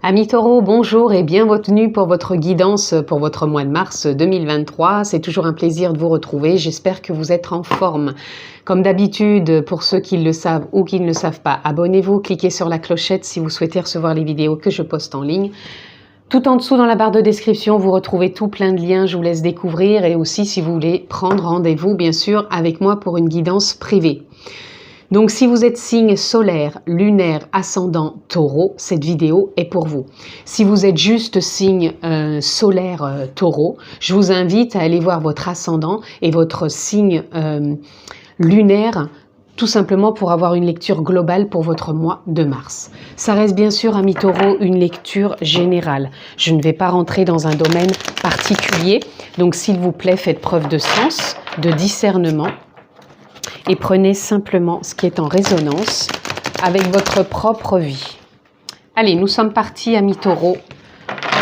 Amis taureaux, bonjour et bienvenue pour votre guidance pour votre mois de mars 2023. C'est toujours un plaisir de vous retrouver. J'espère que vous êtes en forme. Comme d'habitude, pour ceux qui le savent ou qui ne le savent pas, abonnez-vous, cliquez sur la clochette si vous souhaitez recevoir les vidéos que je poste en ligne. Tout en dessous dans la barre de description, vous retrouvez tout plein de liens, je vous laisse découvrir. Et aussi si vous voulez prendre rendez-vous, bien sûr, avec moi pour une guidance privée. Donc si vous êtes signe solaire, lunaire, ascendant, taureau, cette vidéo est pour vous. Si vous êtes juste signe solaire taureau, je vous invite à aller voir votre ascendant et votre signe lunaire, tout simplement pour avoir une lecture globale pour votre mois de mars. Ça reste bien sûr, amis taureaux, une lecture générale. Je ne vais pas rentrer dans un domaine particulier, donc s'il vous plaît, faites preuve de sens, de discernement, et prenez simplement ce qui est en résonance avec votre propre vie. Allez, nous sommes partis, amis taureaux.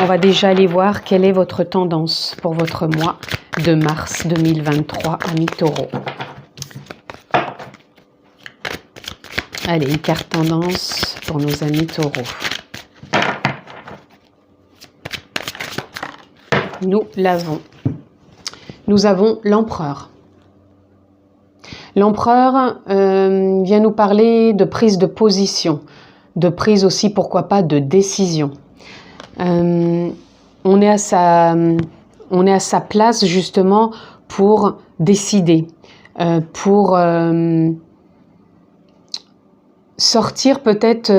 On va déjà aller voir quelle est votre tendance pour votre mois de mars 2023, amis taureaux. Allez, une carte tendance pour nos amis taureaux. Nous l'avons. Nous avons l'empereur. L'empereur vient nous parler de prise de position, de prise aussi, pourquoi pas, de décision. On est à sa place justement pour décider, pour sortir peut-être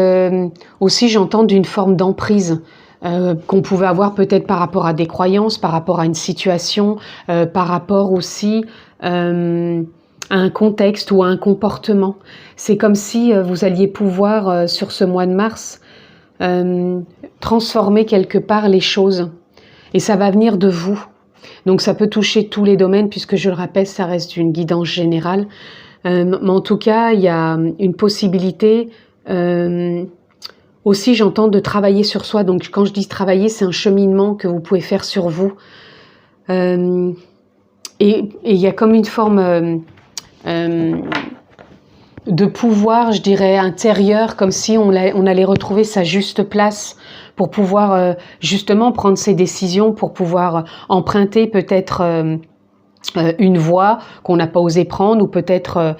aussi, j'entends, d'une forme d'emprise qu'on pouvait avoir peut-être par rapport à des croyances, par rapport à une situation, par rapport aussi à un contexte ou à un comportement. C'est comme si vous alliez pouvoir, sur ce mois de mars, transformer quelque part les choses. Et ça va venir de vous. Donc ça peut toucher tous les domaines, puisque je le rappelle, ça reste une guidance générale. Mais en tout cas, il y a une possibilité aussi, j'entends, de travailler sur soi. Donc quand je dis travailler, c'est un cheminement que vous pouvez faire sur vous. Et il y a comme une forme de pouvoir, je dirais, intérieur, comme si on allait retrouver sa juste place pour pouvoir justement prendre ses décisions, pour pouvoir emprunter peut-être une voie qu'on n'a pas osé prendre, ou peut-être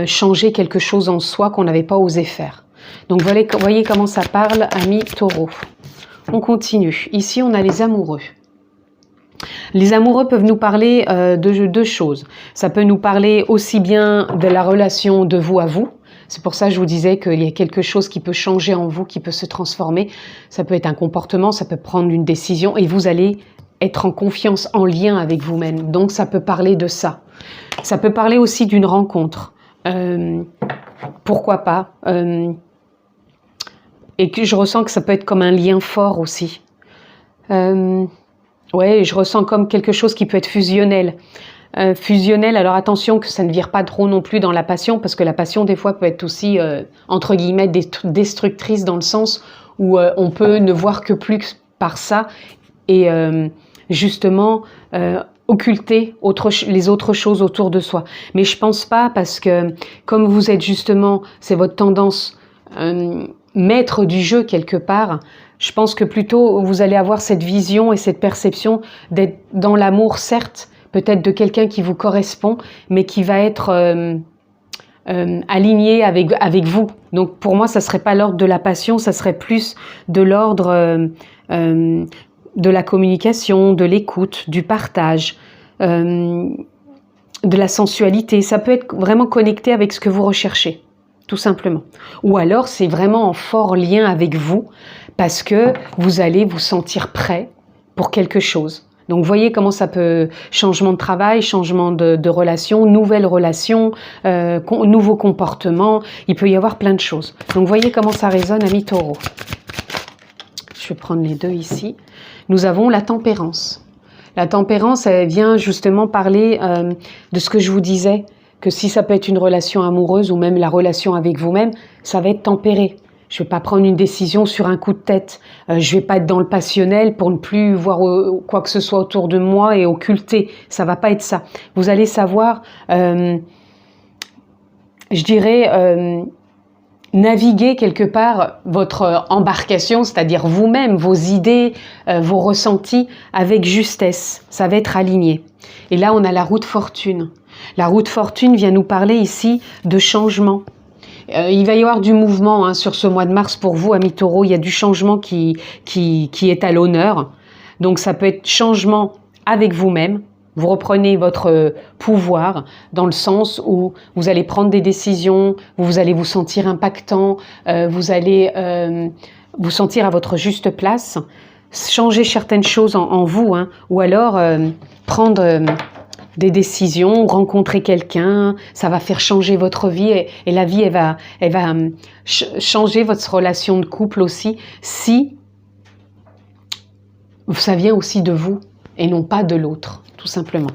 changer quelque chose en soi qu'on n'avait pas osé faire. Donc voyez comment ça parle, amis taureaux. On continue. Ici, on a les amoureux. Les amoureux peuvent nous parler de deux choses. Ça peut nous parler aussi bien de la relation de vous à vous. C'est pour ça que je vous disais qu'il y a quelque chose qui peut changer en vous, qui peut se transformer. Ça peut être un comportement, ça peut prendre une décision et vous allez être en confiance, en lien avec vous-même. Donc ça peut parler de ça. Ça peut parler aussi d'une rencontre. Pourquoi pas et que je ressens que ça peut être comme un lien fort aussi. Ouais, je ressens comme quelque chose qui peut être fusionnel. Fusionnel, alors attention que ça ne vire pas trop non plus dans la passion, parce que la passion des fois peut être aussi, entre guillemets, destructrice, dans le sens où on peut ne voir que plus par ça et justement occulter les autres choses autour de soi. Mais je pense pas, parce que comme vous êtes justement, c'est votre tendance, maître du jeu quelque part, je pense que plutôt vous allez avoir cette vision et cette perception d'être dans l'amour, certes, peut-être de quelqu'un qui vous correspond, mais qui va être aligné avec vous. Donc pour moi, ça serait pas l'ordre de la passion, ça serait plus de l'ordre de la communication, de l'écoute, du partage, de la sensualité. Ça peut être vraiment connecté avec ce que vous recherchez, tout simplement. Ou alors c'est vraiment en fort lien avec vous, parce que vous allez vous sentir prêt pour quelque chose. Donc voyez comment ça peut, changement de travail, changement de relation, nouvelles relations, nouveaux comportements, il peut y avoir plein de choses. Donc voyez comment ça résonne, amis taureaux. Je vais prendre les deux ici. Nous avons la tempérance. La tempérance, elle vient justement parler de ce que je vous disais, que si ça peut être une relation amoureuse ou même la relation avec vous-même, ça va être tempéré. Je ne vais pas prendre une décision sur un coup de tête. Je ne vais pas être dans le passionnel pour ne plus voir quoi que ce soit autour de moi et occulter. Ça ne va pas être ça. Vous allez savoir, je dirais, naviguer quelque part votre embarcation, c'est-à-dire vous-même, vos idées, vos ressentis avec justesse. Ça va être aligné. Et là, on a la roue de fortune. La roue de fortune vient nous parler ici de changement. Il va y avoir du mouvement sur ce mois de mars pour vous, amis taureaux. Il y a du changement qui est à l'honneur. Donc ça peut être changement avec vous-même. Vous reprenez votre pouvoir dans le sens où vous allez prendre des décisions, vous allez vous sentir impactant, vous allez vous sentir à votre juste place, changer certaines choses en vous, ou alors prendre des décisions, rencontrer quelqu'un, ça va faire changer votre vie et la vie, elle va changer votre relation de couple aussi si ça vient aussi de vous et non pas de l'autre. Tout simplement.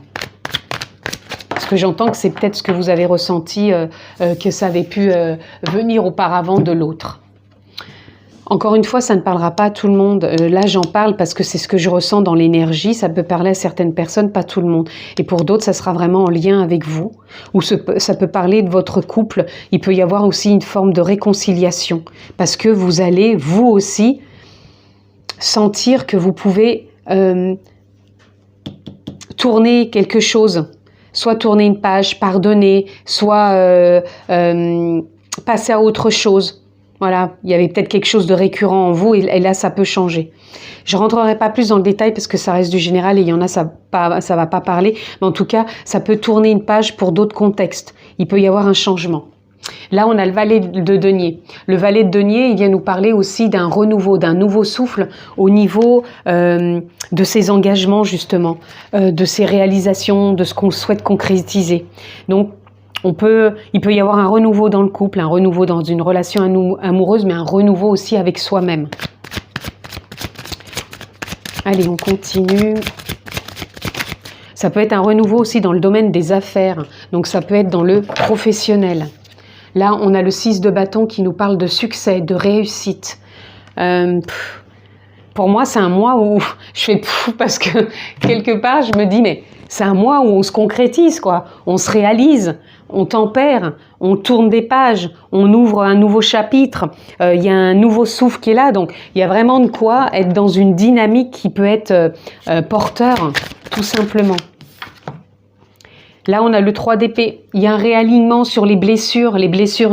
Parce que j'entends que c'est peut-être ce que vous avez ressenti, que ça avait pu venir auparavant de l'autre. Encore une fois, ça ne parlera pas à tout le monde. Là, j'en parle parce que c'est ce que je ressens dans l'énergie. Ça peut parler à certaines personnes, pas tout le monde. Et pour d'autres, ça sera vraiment en lien avec vous. Ou ça peut parler de votre couple. Il peut y avoir aussi une forme de réconciliation. Parce que vous allez, vous aussi, sentir que vous pouvez... tourner quelque chose, soit tourner une page, pardonner, soit passer à autre chose. Voilà, il y avait peut-être quelque chose de récurrent en vous et là, ça peut changer. Je ne rentrerai pas plus dans le détail parce que ça reste du général et il y en a, ça va pas parler. Mais en tout cas, ça peut tourner une page pour d'autres contextes. Il peut y avoir un changement. Là, on a le valet de denier. Le valet de denier, il vient nous parler aussi d'un renouveau, d'un nouveau souffle au niveau de ses engagements, justement, de ses réalisations, de ce qu'on souhaite concrétiser. Donc, il peut y avoir un renouveau dans le couple, un renouveau dans une relation amoureuse, mais un renouveau aussi avec soi-même. Allez, on continue. Ça peut être un renouveau aussi dans le domaine des affaires. Donc, ça peut être dans le professionnel. Là, on a le 6 de bâton qui nous parle de succès, de réussite. Pour moi, c'est un mois où je fais parce que quelque part, je me dis, mais c'est un mois où on se concrétise, quoi. On se réalise, on tempère, on tourne des pages, on ouvre un nouveau chapitre. Il y a un nouveau souffle qui est là. Donc, il y a vraiment de quoi être dans une dynamique qui peut être porteur, tout simplement. Là, on a le 3 d'épée. Il y a un réalignement sur les blessures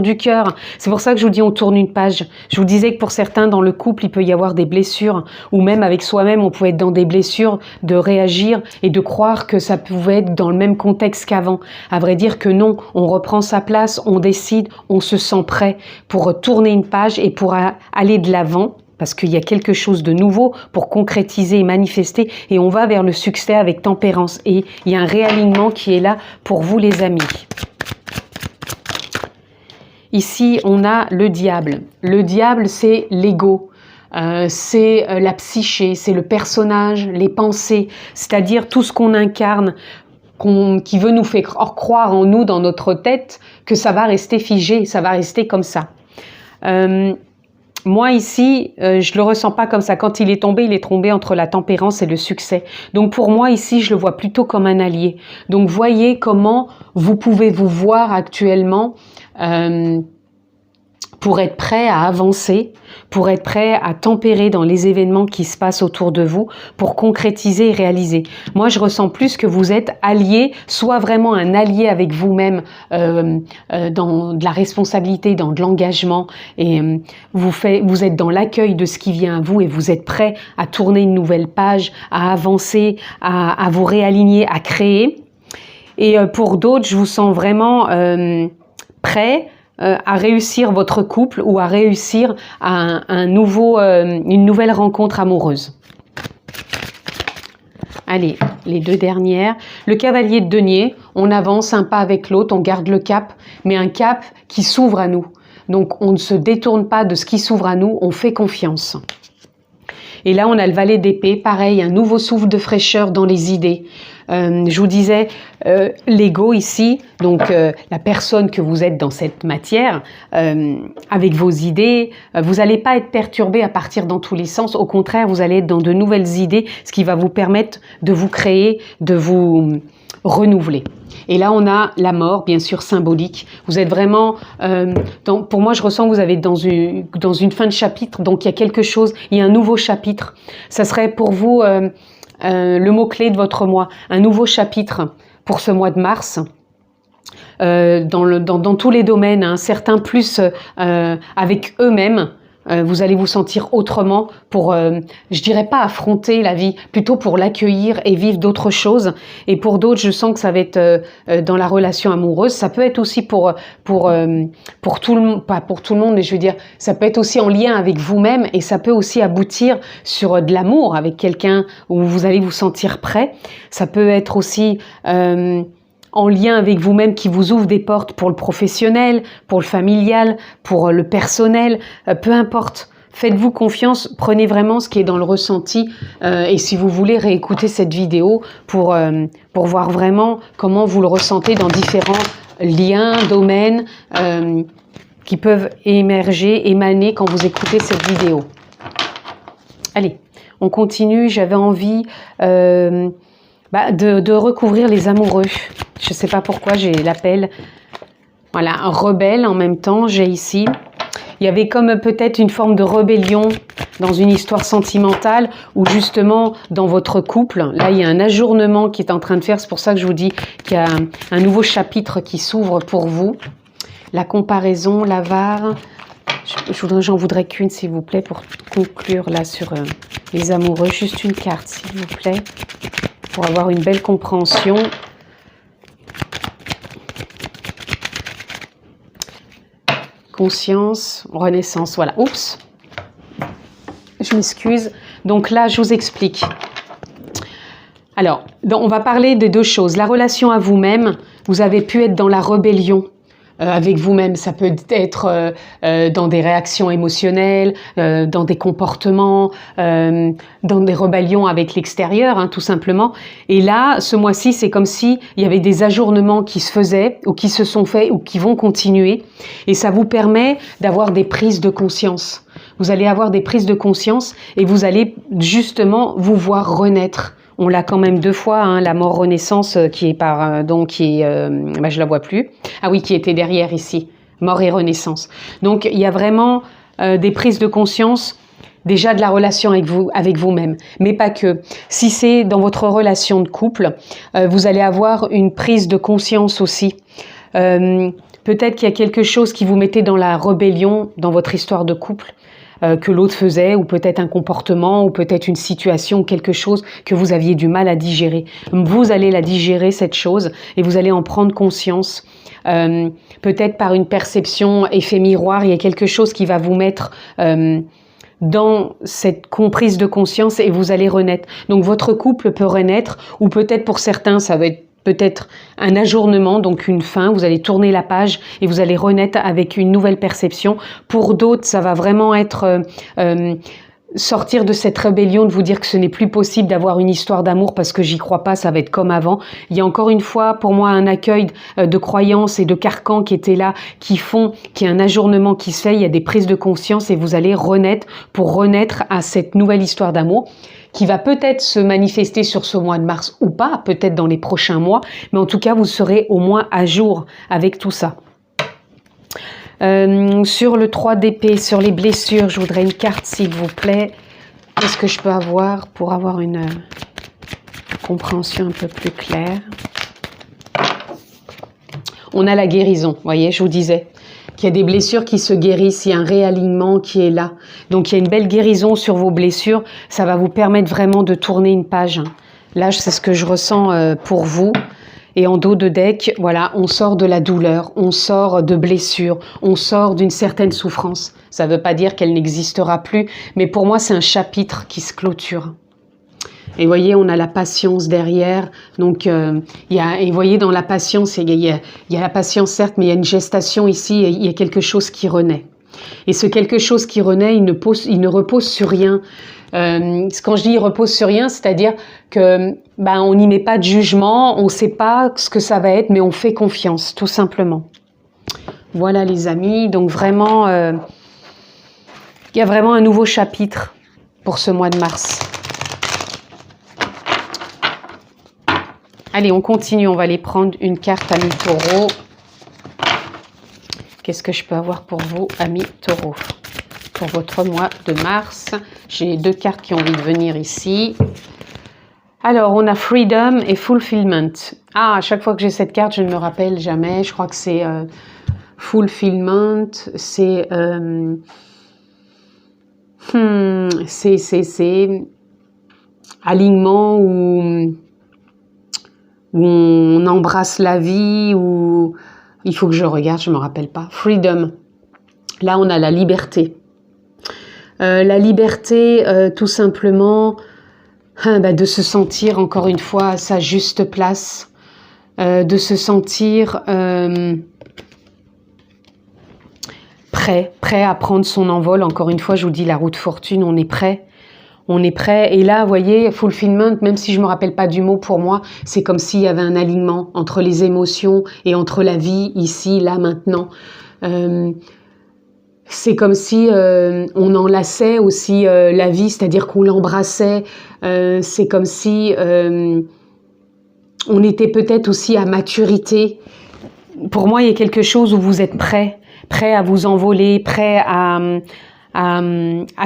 du cœur. C'est pour ça que je vous dis, on tourne une page. Je vous disais que pour certains, dans le couple, il peut y avoir des blessures. Ou même avec soi-même, on pouvait être dans des blessures, de réagir et de croire que ça pouvait être dans le même contexte qu'avant. À vrai dire que non, on reprend sa place, on décide, on se sent prêt pour tourner une page et pour aller de l'avant. Parce qu'il y a quelque chose de nouveau pour concrétiser et manifester. Et on va vers le succès avec tempérance. Et il y a un réalignement qui est là pour vous, les amis. Ici, on a le diable. Le diable, c'est l'ego. C'est la psyché, c'est le personnage, les pensées. C'est-à-dire tout ce qu'on incarne, qui veut nous faire croire en nous, dans notre tête, que ça va rester figé, ça va rester comme ça. Moi ici, je le ressens pas comme ça. Quand il est tombé entre la tempérance et le succès. Donc pour moi ici, je le vois plutôt comme un allié. Donc voyez comment vous pouvez vous voir actuellement pour être prêt à avancer, pour être prêt à tempérer dans les événements qui se passent autour de vous, pour concrétiser et réaliser. Moi, je ressens plus que vous êtes allié, soit vraiment un allié avec vous-même dans de la responsabilité, dans de l'engagement, et vous êtes dans l'accueil de ce qui vient à vous et vous êtes prêt à tourner une nouvelle page, à avancer, à vous réaligner, à créer. Et pour d'autres, je vous sens vraiment prêt à réussir votre couple ou à réussir à une nouvelle rencontre amoureuse. Allez, les deux dernières. Le cavalier de denier, on avance un pas avec l'autre, on garde le cap, mais un cap qui s'ouvre à nous. Donc on ne se détourne pas de ce qui s'ouvre à nous, on fait confiance. Et là, on a le valet d'épée, pareil, un nouveau souffle de fraîcheur dans les idées. Je vous disais, l'ego ici, donc la personne que vous êtes dans cette matière, avec vos idées, vous n'allez pas être perturbé à partir dans tous les sens. Au contraire, vous allez être dans de nouvelles idées, ce qui va vous permettre de vous créer, de vous renouveler. Et là, on a la mort, bien sûr, symbolique. Vous êtes vraiment, pour moi, je ressens que vous avez dans une fin de chapitre, donc il y a quelque chose, il y a un nouveau chapitre. Ça serait pour vous le mot-clé de votre mois, un nouveau chapitre pour ce mois de mars. Dans tous les domaines, hein, certains plus avec eux-mêmes. Vous allez vous sentir autrement pour, je dirais pas affronter la vie, plutôt pour l'accueillir et vivre d'autres choses. Et pour d'autres, je sens que ça va être dans la relation amoureuse. Ça peut être aussi pour tout le monde, pas pour tout le monde, mais je veux dire, ça peut être aussi en lien avec vous-même et ça peut aussi aboutir sur de l'amour avec quelqu'un où vous allez vous sentir prêt. Ça peut être aussi en lien avec vous-même qui vous ouvre des portes pour le professionnel, pour le familial, pour le personnel, peu importe. Faites-vous confiance, prenez vraiment ce qui est dans le ressenti et si vous voulez réécouter cette vidéo pour voir vraiment comment vous le ressentez dans différents liens, domaines qui peuvent émaner quand vous écoutez cette vidéo. Allez, on continue, j'avais envie de recouvrir les amoureux. Je ne sais pas pourquoi j'ai l'appel. Voilà, un rebelle en même temps, j'ai ici. Il y avait comme peut-être une forme de rébellion dans une histoire sentimentale ou justement dans votre couple. Là, il y a un ajournement qui est en train de faire. C'est pour ça que je vous dis qu'il y a un nouveau chapitre qui s'ouvre pour vous. La comparaison, l'avare. J'en voudrais qu'une, s'il vous plaît, pour conclure là sur les amoureux. Juste une carte, s'il vous plaît, pour avoir une belle compréhension. Conscience, renaissance, voilà. Oups, je m'excuse. Donc là, je vous explique. Alors, on va parler de deux choses. La relation à vous-même, vous avez pu être dans la rébellion avec vous-même. Ça peut être dans des réactions émotionnelles, dans des comportements, dans des rébellions avec l'extérieur, hein, tout simplement. Et là, ce mois-ci, c'est comme si il y avait des ajournements qui se faisaient ou qui se sont faits ou qui vont continuer. Et ça vous permet d'avoir des prises de conscience. Vous allez avoir des prises de conscience et vous allez justement vous voir renaître. On l'a quand même deux fois, hein, la mort renaissance qui est je la vois plus. Ah oui, qui était derrière ici, mort et renaissance. Donc il y a vraiment des prises de conscience déjà de la relation avec vous-même, mais pas que. Si c'est dans votre relation de couple, vous allez avoir une prise de conscience aussi. Peut-être qu'il y a quelque chose qui vous mettait dans la rébellion dans votre histoire de couple. Que l'autre faisait, ou peut-être un comportement, ou peut-être une situation, quelque chose que vous aviez du mal à digérer. Vous allez la digérer, cette chose, et vous allez en prendre conscience. Peut-être par une perception, effet miroir, il y a quelque chose qui va vous mettre dans cette comprise de conscience et vous allez renaître. Donc votre couple peut renaître, ou peut-être pour certains, ça va être peut-être un ajournement, donc une fin, vous allez tourner la page et vous allez renaître avec une nouvelle perception. Pour d'autres, ça va vraiment être sortir de cette rébellion, de vous dire que ce n'est plus possible d'avoir une histoire d'amour parce que j'y crois pas, ça va être comme avant. Il y a encore une fois, pour moi, un accueil de croyances et de carcans qui étaient là, qui font qu'il y a un ajournement qui se fait, il y a des prises de conscience et vous allez renaître pour renaître à cette nouvelle histoire d'amour qui va peut-être se manifester sur ce mois de mars ou pas, peut-être dans les prochains mois, mais en tout cas, vous serez au moins à jour avec tout ça. Sur le 3 d'épée, sur les blessures, je voudrais une carte, s'il vous plaît. Qu'est-ce que je peux avoir pour avoir une compréhension un peu plus claire? On a la guérison, vous voyez, je vous disais qu'il y a des blessures qui se guérissent, il y a un réalignement qui est là. Donc il y a une belle guérison sur vos blessures, ça va vous permettre vraiment de tourner une page. Là, c'est ce que je ressens pour vous. Et en dos de deck, voilà, on sort de la douleur, on sort de blessures, on sort d'une certaine souffrance. Ça ne veut pas dire qu'elle n'existera plus, mais pour moi, c'est un chapitre qui se clôture. Et vous voyez, on a la patience derrière. Donc, et vous voyez, dans la patience, il y a la patience, certes, mais il y a une gestation ici, et il y a quelque chose qui renaît. Et ce quelque chose qui renaît, il ne repose sur rien. Quand je dis il repose sur rien, c'est-à-dire que on n'y met pas de jugement, on ne sait pas ce que ça va être, mais on fait confiance, tout simplement. Voilà les amis, donc vraiment, il y a vraiment un nouveau chapitre pour ce mois de mars. Allez, on continue, on va aller prendre une carte, amis taureaux. Qu'est-ce que je peux avoir pour vous, amis taureaux, pour votre mois de mars? J'ai deux cartes qui ont envie de venir ici. Alors, on a Freedom et Fulfillment. Ah, à chaque fois que j'ai cette carte, je ne me rappelle jamais. Je crois que c'est Fulfillment, c'est alignement où on embrasse la vie, ou il faut que je regarde, je ne me rappelle pas. Freedom. Là, on a la liberté. La liberté, tout simplement, de se sentir, encore une fois, à sa juste place, de se sentir prêt à prendre son envol. Encore une fois, je vous dis, la roue de fortune, on est prêt. On est prêt. Et là, vous voyez, fulfillment, même si je ne me rappelle pas du mot, pour moi, c'est comme s'il y avait un alignement entre les émotions et entre la vie, ici, là, maintenant. C'est comme si on enlaçait aussi la vie, c'est-à-dire qu'on l'embrassait. C'est comme si on était peut-être aussi à maturité. Pour moi, il y a quelque chose où vous êtes prêt à vous envoler, prêt à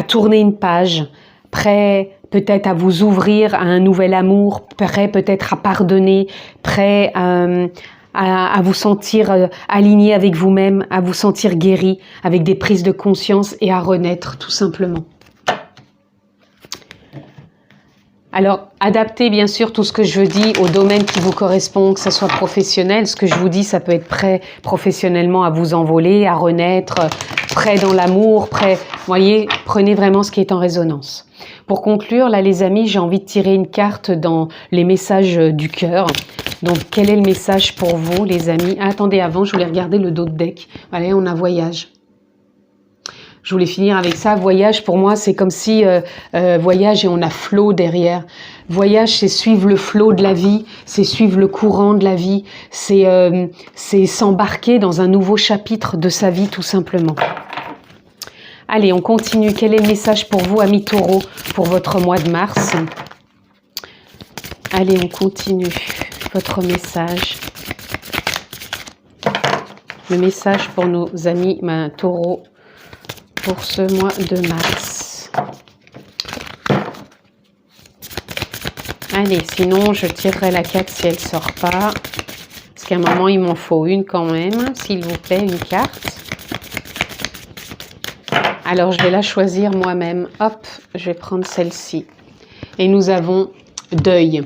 tourner une page, prêt peut-être à vous ouvrir à un nouvel amour, prêt peut-être à pardonner, prêt à vous sentir aligné avec vous-même, à vous sentir guéri, avec des prises de conscience et à renaître tout simplement. Alors, adaptez bien sûr tout ce que je dis au domaine qui vous correspond, que ce soit professionnel. Ce que je vous dis, ça peut être prêt professionnellement à vous envoler, à renaître, prêt dans l'amour, prêt... Vous voyez, prenez vraiment ce qui est en résonance. Pour conclure, là les amis, j'ai envie de tirer une carte dans les messages du cœur. Donc, quel est le message pour vous, les amis? Ah, attendez, avant, je voulais regarder le dos de deck. Allez, on a voyage. Je voulais finir avec ça. Voyage, pour moi, c'est comme si voyage et on a flot derrière. Voyage, c'est suivre le flot de la vie, c'est suivre le courant de la vie, c'est s'embarquer dans un nouveau chapitre de sa vie, tout simplement. Allez, on continue. Quel est le message pour vous, amis taureaux, pour votre mois de mars? Allez, on continue. Votre message. Le message pour nos amis taureaux pour ce mois de mars. Allez, sinon je tirerai la carte si elle ne sort pas. Parce qu'à un moment, il m'en faut une quand même. S'il vous plaît, une carte. Alors, je vais la choisir moi-même. Hop, je vais prendre celle-ci. Et nous avons deuil.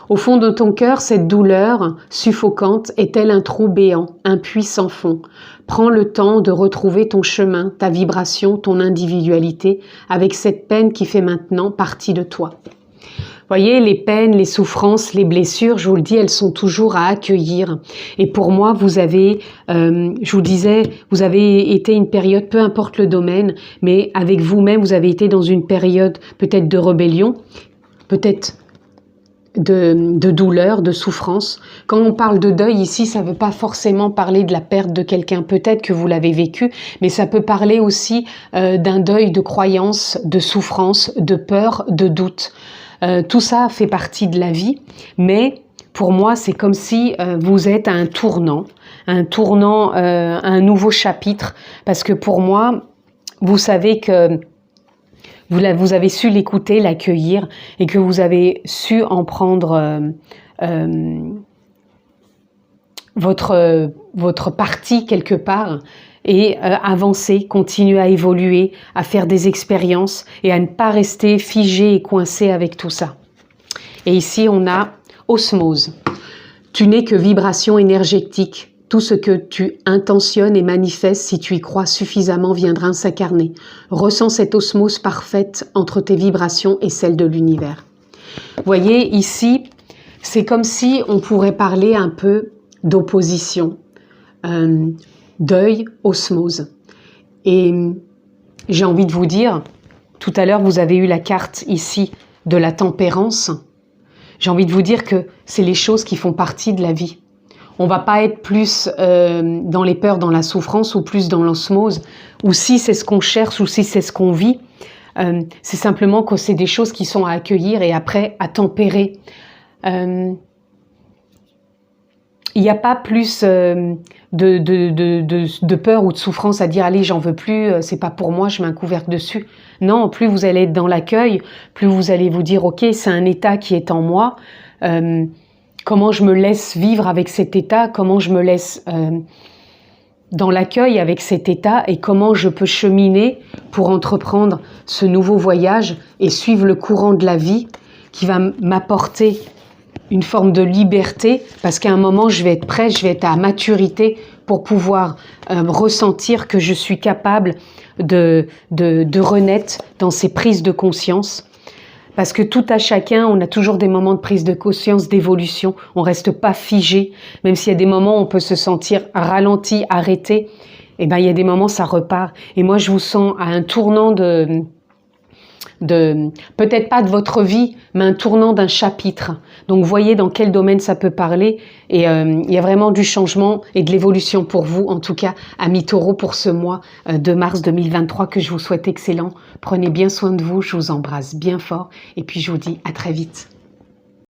Au fond de ton cœur, cette douleur suffocante est-elle un trou béant, un puits sans fond? Prends le temps de retrouver ton chemin, ta vibration, ton individualité, avec cette peine qui fait maintenant partie de toi. Voyez, les peines, les souffrances, les blessures, je vous le dis, elles sont toujours à accueillir. Et pour moi, vous avez, je vous disais, vous avez été une période, peu importe le domaine, mais avec vous-même, vous avez été dans une période peut-être de rébellion, peut-être de douleur, de souffrance. Quand on parle de deuil ici, ça ne veut pas forcément parler de la perte de quelqu'un, peut-être que vous l'avez vécu, mais ça peut parler aussi d'un deuil de croyance, de souffrance, de peur, de doute. Tout ça fait partie de la vie, mais pour moi, c'est comme si vous êtes à un tournant, un nouveau chapitre, parce que pour moi, vous savez que vous avez su l'écouter, l'accueillir, et que vous avez su en prendre votre partie quelque part, et avancer, continuer à évoluer, à faire des expériences, et à ne pas rester figé et coincé avec tout ça. Et ici, on a osmose. Tu n'es que vibration énergétique. Tout ce que tu intentionnes et manifestes, si tu y crois suffisamment, viendra s'incarner. Ressens cette osmose parfaite entre tes vibrations et celles de l'univers. Voyez, ici, c'est comme si on pourrait parler un peu d'opposition. Deuil, osmose. Et j'ai envie de vous dire, tout à l'heure, vous avez eu la carte ici de la tempérance. J'ai envie de vous dire que c'est les choses qui font partie de la vie. On va pas être plus dans les peurs, dans la souffrance, ou plus dans l'osmose, ou si c'est ce qu'on cherche, ou si c'est ce qu'on vit. C'est simplement que c'est des choses qui sont à accueillir et après à tempérer. Il n'y a pas plus de peur ou de souffrance à dire allez, j'en veux plus, c'est pas pour moi, je mets un couvercle dessus. Non, plus vous allez être dans l'accueil, plus vous allez vous dire ok, c'est un état qui est en moi. Comment je me laisse vivre avec cet état, comment je me laisse dans l'accueil avec cet état et comment je peux cheminer pour entreprendre ce nouveau voyage et suivre le courant de la vie qui va m'apporter une forme de liberté parce qu'à un moment je vais être prête, je vais être à maturité pour pouvoir ressentir que je suis capable de renaître dans ces prises de conscience. Parce que tout à chacun, on a toujours des moments de prise de conscience, d'évolution. On reste pas figé. Même s'il y a des moments où on peut se sentir ralenti, arrêté, eh ben, il y a des moments, ça repart. Et moi, je vous sens à un tournant peut-être pas de votre vie, mais un tournant d'un chapitre. Donc, voyez dans quel domaine ça peut parler. Et il y a vraiment du changement et de l'évolution pour vous, en tout cas, amis taureaux, pour ce mois de mars 2023 que je vous souhaite excellent. Prenez bien soin de vous, je vous embrasse bien fort et puis je vous dis à très vite.